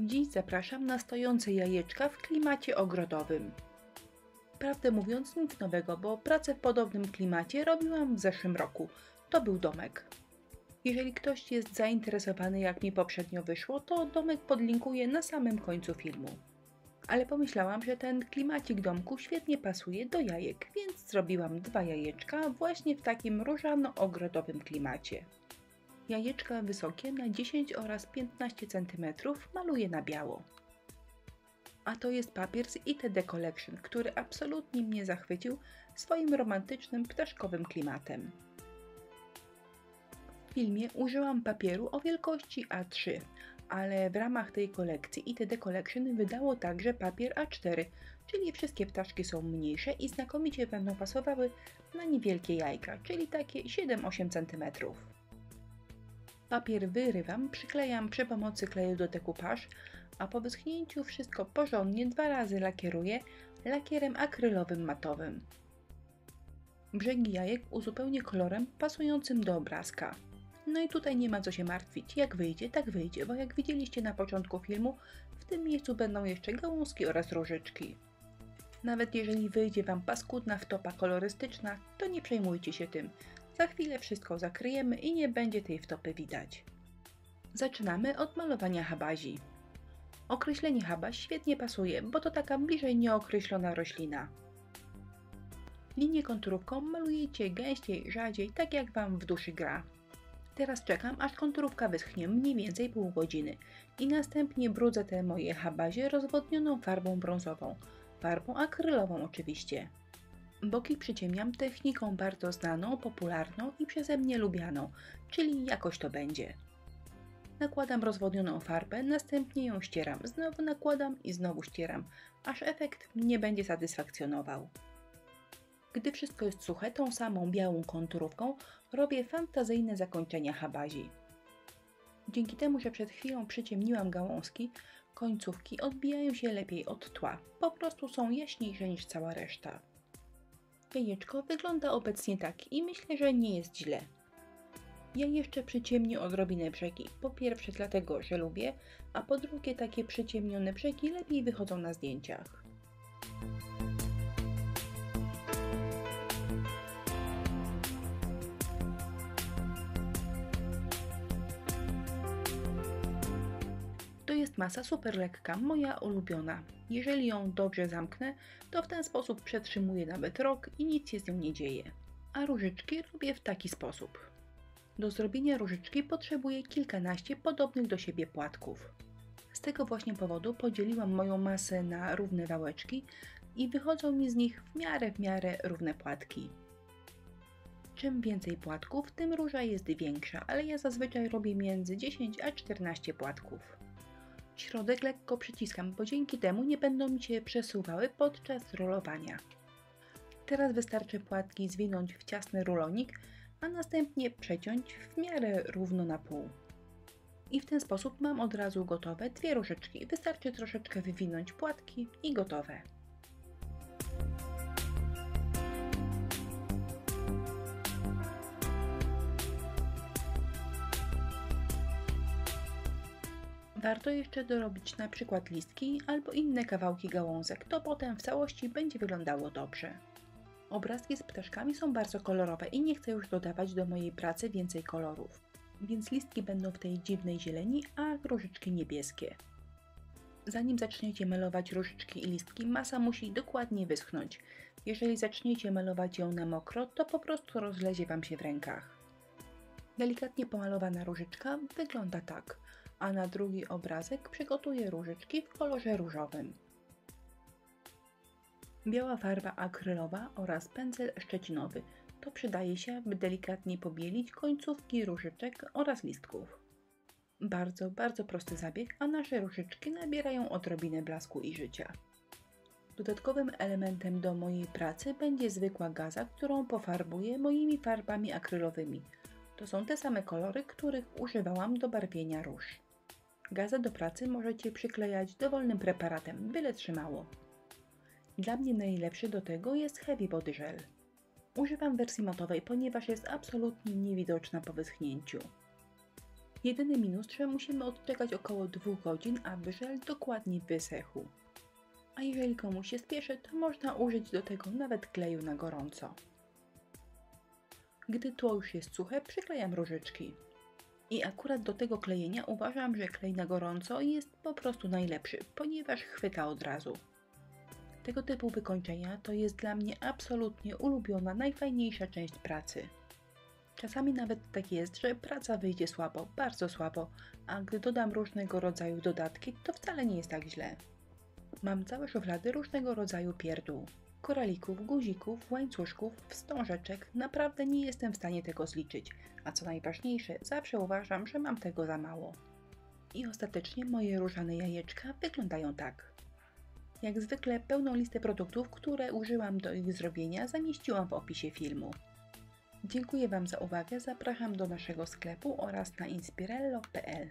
Dziś zapraszam na stojące jajeczka w klimacie ogrodowym. Prawdę mówiąc nic nowego, bo pracę w podobnym klimacie robiłam w zeszłym roku. To był domek. Jeżeli ktoś jest zainteresowany jak mi poprzednio wyszło, to domek podlinkuję na samym końcu filmu. Ale pomyślałam, że ten klimacik domku świetnie pasuje do jajek, więc zrobiłam 2 jajeczka właśnie w takim różano-ogrodowym klimacie. Jajeczka wysokie na 10 oraz 15 cm maluję na biało. A to jest papier z ITD Collection, który absolutnie mnie zachwycił swoim romantycznym, ptaszkowym klimatem. W filmie użyłam papieru o wielkości A3, ale w ramach tej kolekcji ITD Collection wydało także papier A4, czyli wszystkie ptaszki są mniejsze i znakomicie będą pasowały na niewielkie jajka, czyli takie 7-8 cm. Papier wyrywam, przyklejam przy pomocy kleju do decoupage, a po wyschnięciu wszystko porządnie 2 razy lakieruję lakierem akrylowym matowym. Brzegi jajek uzupełnię kolorem pasującym do obrazka. No i tutaj nie ma co się martwić, jak wyjdzie, tak wyjdzie, bo jak widzieliście na początku filmu, w tym miejscu będą jeszcze gałązki oraz różyczki. Nawet jeżeli wyjdzie Wam paskudna wtopa kolorystyczna, to nie przejmujcie się tym. Za chwilę wszystko zakryjemy i nie będzie tej wtopy widać. Zaczynamy od malowania habazi. Określenie habaś świetnie pasuje, bo to taka bliżej nieokreślona roślina. Linię konturówką malujecie gęściej, rzadziej, tak jak Wam w duszy gra. Teraz czekam, aż konturówka wyschnie mniej więcej pół godziny i następnie brudzę te moje habazie rozwodnioną farbą brązową, farbą akrylową oczywiście. Boki przyciemniam techniką bardzo znaną, popularną i przeze mnie lubianą, czyli jakoś to będzie. Nakładam rozwodnioną farbę, następnie ją ścieram, znowu nakładam i znowu ścieram, aż efekt mnie będzie satysfakcjonował. Gdy wszystko jest suche, tą samą białą konturówką robię fantazyjne zakończenia habazi. Dzięki temu, że przed chwilą przyciemniłam gałązki, końcówki odbijają się lepiej od tła, po prostu są jaśniejsze niż cała reszta. Jajeczko wygląda obecnie tak i myślę, że nie jest źle. Ja jeszcze przyciemnię odrobinę brzegi, po pierwsze dlatego, że lubię, a po drugie takie przyciemnione brzegi lepiej wychodzą na zdjęciach. To jest masa super lekka, moja ulubiona. Jeżeli ją dobrze zamknę, to w ten sposób przetrzymuję nawet rok i nic się z nią nie dzieje. A różyczki robię w taki sposób. Do zrobienia różyczki potrzebuję kilkanaście podobnych do siebie płatków. Z tego właśnie powodu podzieliłam moją masę na równe wałeczki i wychodzą mi z nich w miarę równe płatki. Czym więcej płatków, tym róża jest większa, ale ja zazwyczaj robię między 10 a 14 płatków. Środek lekko przyciskam, bo dzięki temu nie będą mi się przesuwały podczas rolowania. Teraz wystarczy płatki zwinąć w ciasny rulonik, a następnie przeciąć w miarę równo na pół. I w ten sposób mam od razu gotowe 2 różyczki. Wystarczy troszeczkę wywinąć płatki i gotowe. Warto jeszcze dorobić na przykład listki albo inne kawałki gałązek, to potem w całości będzie wyglądało dobrze. Obrazki z ptaszkami są bardzo kolorowe i nie chcę już dodawać do mojej pracy więcej kolorów, więc listki będą w tej dziwnej zieleni, a różyczki niebieskie. Zanim zaczniecie malować różyczki i listki, masa musi dokładnie wyschnąć. Jeżeli zaczniecie malować ją na mokro, to po prostu rozlezie Wam się w rękach. Delikatnie pomalowana różyczka wygląda tak, a na drugi obrazek przygotuję różyczki w kolorze różowym. Biała farba akrylowa oraz pędzel szczecinowy. To przydaje się, by delikatnie pobielić końcówki różyczek oraz listków. Bardzo prosty zabieg, a nasze różyczki nabierają odrobinę blasku i życia. Dodatkowym elementem do mojej pracy będzie zwykła gaza, którą pofarbuję moimi farbami akrylowymi. To są te same kolory, których używałam do barwienia róż. Gazę do pracy możecie przyklejać dowolnym preparatem, byle trzymało. Dla mnie najlepszy do tego jest Heavy Body Gel. Używam wersji matowej, ponieważ jest absolutnie niewidoczna po wyschnięciu. Jedyny minus, że musimy odczekać około 2 godzin, aby żel dokładnie wysechł. A jeżeli komuś się spieszy, to można użyć do tego nawet kleju na gorąco. Gdy tło już jest suche, przyklejam różyczki. I akurat do tego klejenia uważam, że klej na gorąco jest po prostu najlepszy, ponieważ chwyta od razu. Tego typu wykończenia to jest dla mnie absolutnie ulubiona, najfajniejsza część pracy. Czasami nawet tak jest, że praca wyjdzie słabo, bardzo słabo, a gdy dodam różnego rodzaju dodatki, to wcale nie jest tak źle. Mam całe szuflady różnego rodzaju pierdół. Koralików, guzików, łańcuszków, wstążeczek, naprawdę nie jestem w stanie tego zliczyć, a co najważniejsze, zawsze uważam, że mam tego za mało. I ostatecznie moje różane jajeczka wyglądają tak. Jak zwykle pełną listę produktów, które użyłam do ich zrobienia, zamieściłam w opisie filmu. Dziękuję Wam za uwagę, zapraszam do naszego sklepu oraz na inspirello.pl.